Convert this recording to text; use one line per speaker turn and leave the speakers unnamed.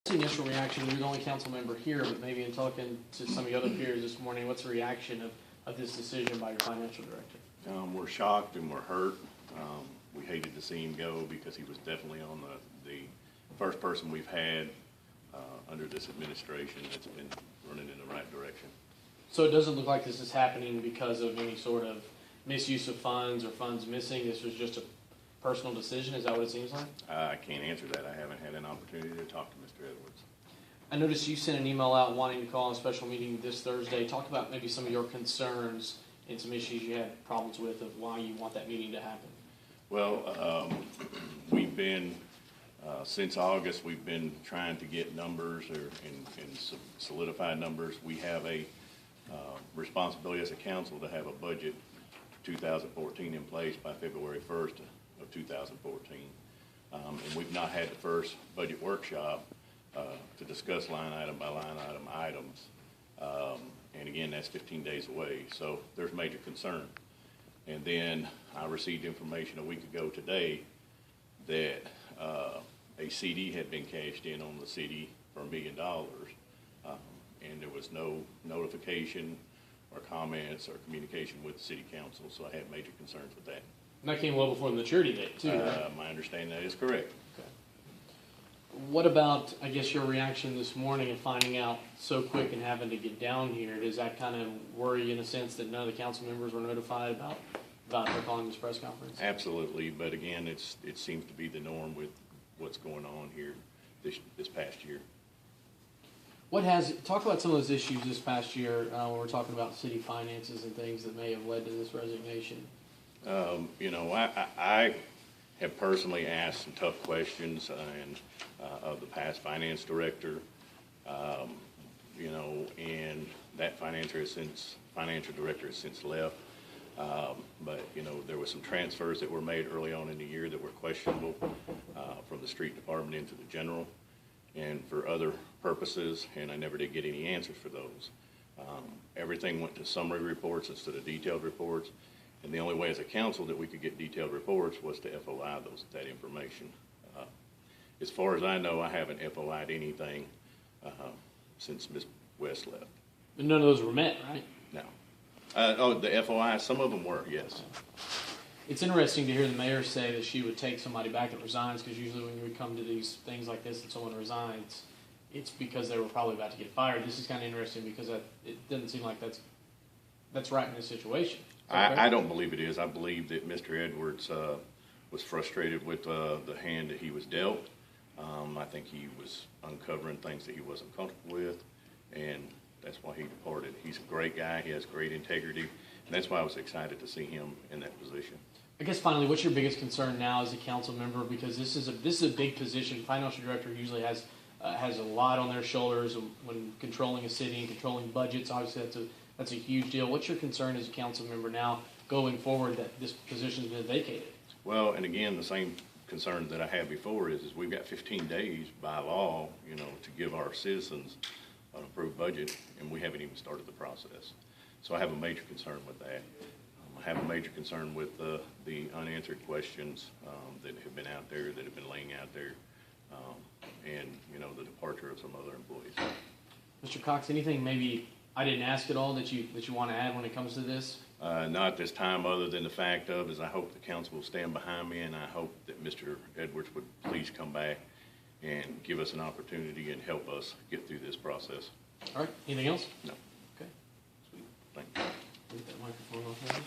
Initial reaction, you're the only council member here, but maybe in talking to some of the other peers this morning, what's the reaction of this decision by your financial director?
We're shocked and we're hurt. We hated to see him go because he was definitely on the first person we've had under this administration that's been running in the right direction.
So it doesn't look like this is happening because of any sort of misuse of funds or funds missing. This was just a personal decision. Is that what it seems like?
I can't answer that. I haven't had an opportunity to talk to Mr. Edwards.
I noticed you sent an email out wanting to call a special meeting this Thursday. Talk about maybe some of your concerns and some issues you had problems with of why you want that meeting to happen.
Well, we've been, since August, we've been trying to get numbers and solidify numbers. We have a responsibility as a council to have a budget for 2014 in place by February 1st of 2014. And we've not had the first budget workshop to discuss line item by line item items. And again, that's 15 days away. So there's major concern. And then I received information a week ago today that a CD had been cashed in on the city for $1 million. And there was no notification or comments or communication with the city council. So I had major concerns with that.
And that came well before the maturity date, too, right?
My understanding that is correct.
Okay. What about, I guess, your reaction this morning and finding out so quick and having to get down here? Does that kind of worry you in a sense that none of the council members were notified about her calling this press conference?
Absolutely, but again, it seems to be the norm with what's going on here this past year.
Talk about some of those issues this past year when we're talking about city finances and things that may have led to this resignation.
I have personally asked some tough questions of the past finance director, and that financial director has since left. But there were some transfers that were made early on in the year that were questionable from the street department into the general and for other purposes, and I never did get any answers for those. Everything went to summary reports instead of detailed reports. And the only way as a council that we could get detailed reports was to FOI that information. As far as I know, I haven't FOI'd anything since Ms. West left.
But none of those were met, right?
No. The FOI, some of them were, yes.
It's interesting to hear the mayor say that she would take somebody back that resigns, because usually when we come to these things like this and someone resigns, it's because they were probably about to get fired. This is kind of interesting because it doesn't seem like that's right in this situation.
I don't believe it is. I believe that Mr. Edwards was frustrated with the hand that he was dealt. I think he was uncovering things that he wasn't comfortable with, and that's why he departed. He's a great guy. He has great integrity, and that's why I was excited to see him in that position.
I guess finally, what's your biggest concern now as a council member? Because this is a big position. Financial director usually has a lot on their shoulders when controlling a city and controlling budgets. Obviously, that's a huge deal. What's your concern as a council member now going forward that this position has been vacated?
Well, and again, the same concern that I had before is we've got 15 days by law, to give our citizens an approved budget, and we haven't even started the process. So I have a major concern with that. I have a major concern with the unanswered questions that have been out there, that have been laying out there, and the departure of some other employees.
Mr. Cox, anything maybe I didn't ask at all that you want to add when it comes to this?
Not this time, other than the fact is I hope the council will stand behind me, and I hope that Mr. Edwards would please come back and give us an opportunity and help us get through this process.
All right. Anything else?
No.
Okay. Sweet.
Thank you.
Leave that microphone off there.